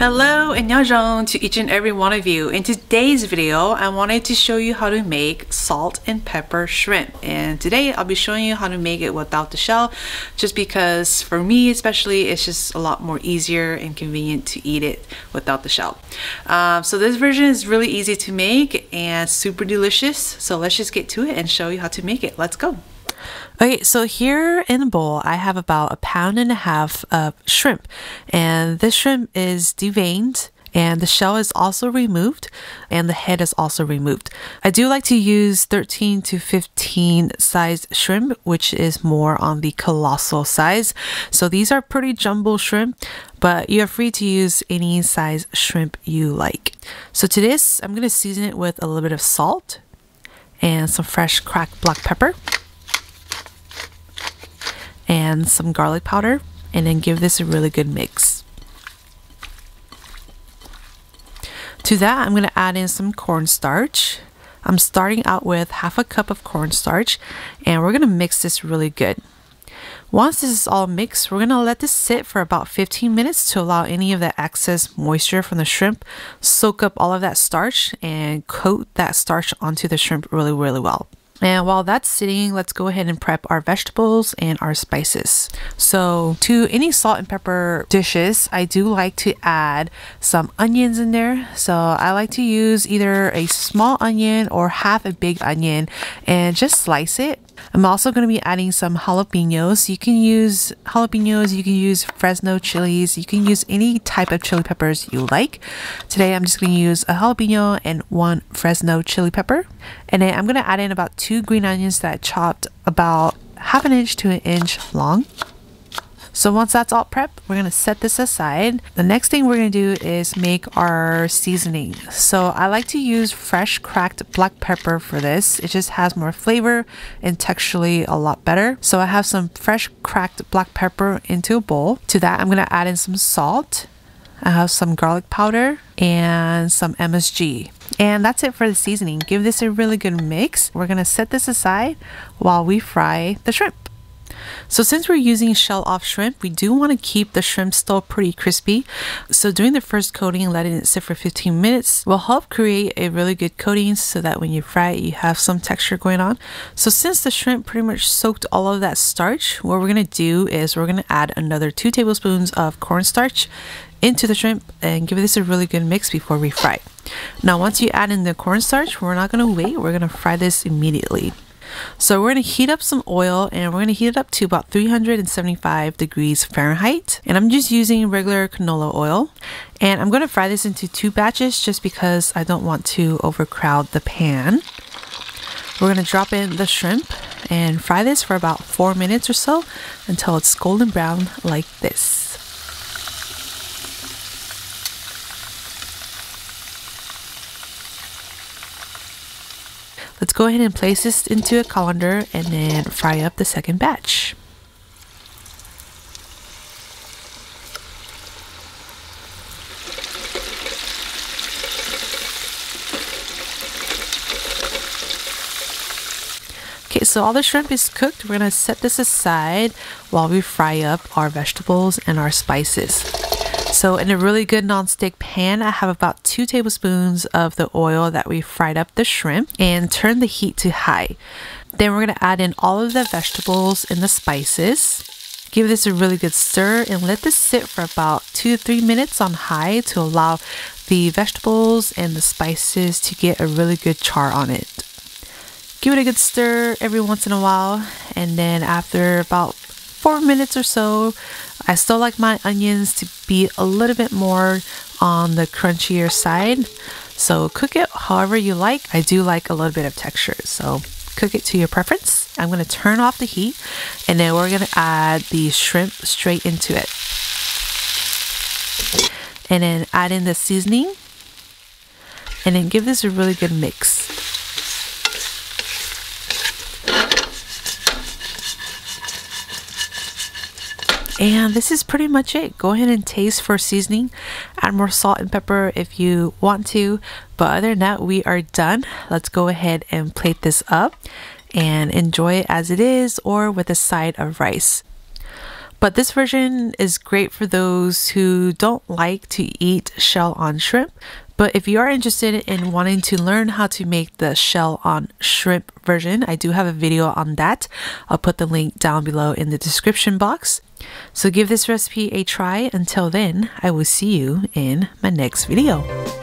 Hello and 안녕하세요 to each and every one of you. In today's video, I wanted to show you how to make salt and pepper shrimp. And today I'll be showing you how to make it without the shell, just because for me especially, it's just a lot more easier and convenient to eat it without the shell. So this version is really easy to make and super delicious. So let's just get to it and show you how to make it. Let's go. Okay, so here in a bowl, I have about 1.5 pounds of shrimp, and this shrimp is deveined, and the shell is also removed, and the head is also removed. I do like to use 13 to 15 size shrimp, which is more on the colossal size. So these are pretty jumbo shrimp, but you're free to use any size shrimp you like. So to this, I'm going to season it with a little bit of salt and some fresh cracked black pepper and some garlic powder, and then give this a really good mix. To that, I'm going to add in some cornstarch. I'm starting out with 1/2 cup of cornstarch, and we're going to mix this really good. Once this is all mixed, we're going to let this sit for about 15 minutes to allow any of the excess moisture from the shrimp soak up all of that starch and coat that starch onto the shrimp really well. And while that's sitting, let's go ahead and prep our vegetables and our spices. So to any salt and pepper dishes, I do like to add some onions in there. So I like to use either a small onion or half a big onion and just slice it. I'm also going to be adding some jalapenos. You can use jalapenos, you can use Fresno chilies, you can use any type of chili peppers you like. Today I'm just going to use a jalapeno and 1 Fresno chili pepper. And then I'm going to add in about 2 green onions that I chopped about 1/2 inch to 1 inch long. So once that's all prepped, we're going to set this aside. The next thing we're going to do is make our seasoning. So I like to use fresh cracked black pepper for this. It just has more flavor and texturally a lot better. So I have some fresh cracked black pepper into a bowl. To that, I'm going to add in some salt. I have some garlic powder and some MSG. And that's it for the seasoning. Give this a really good mix. We're going to set this aside while we fry the shrimp. So since we're using shell-off shrimp, we do want to keep the shrimp still pretty crispy. So doing the first coating and letting it sit for 15 minutes will help create a really good coating so that when you fry it, you have some texture going on. So since the shrimp pretty much soaked all of that starch, what we're going to do is we're going to add another 2 tablespoons of cornstarch into the shrimp and give this a really good mix before we fry. Now once you add in the cornstarch, we're not going to wait. We're going to fry this immediately. So we're going to heat up some oil, and we're going to heat it up to about 375 degrees Fahrenheit. And I'm just using regular canola oil. And I'm going to fry this into 2 batches just because I don't want to overcrowd the pan. We're going to drop in the shrimp and fry this for about 4 minutes or so until it's golden brown like this. Let's go ahead and place this into a colander and then fry up the second batch. Okay, so all the shrimp is cooked. We're going to set this aside while we fry up our vegetables and our spices. So in a really good non-stick pan, I have about 2 tablespoons of the oil that we fried up the shrimp, and turn the heat to high. Then we're going to add in all of the vegetables and the spices. Give this a really good stir and let this sit for about 2 to 3 minutes on high to allow the vegetables and the spices to get a really good char on it. Give it a good stir every once in a while, and then after about 4 minutes or so, I still like my onions to be a little bit more on the crunchier side. So cook it however you like. I do like a little bit of texture, so cook it to your preference. I'm going to turn off the heat, and then we're going to add the shrimp straight into it. And then add in the seasoning, and then give this a really good mix. And this is pretty much it. Go ahead and taste for seasoning. Add more salt and pepper if you want to. But other than that, we are done. Let's go ahead and plate this up and enjoy it as it is or with a side of rice. But this version is great for those who don't like to eat shell on shrimp. But if you are interested in wanting to learn how to make the shell on shrimp version, I do have a video on that. I'll put the link down below in the description box. So give this recipe a try. Until then, I will see you in my next video.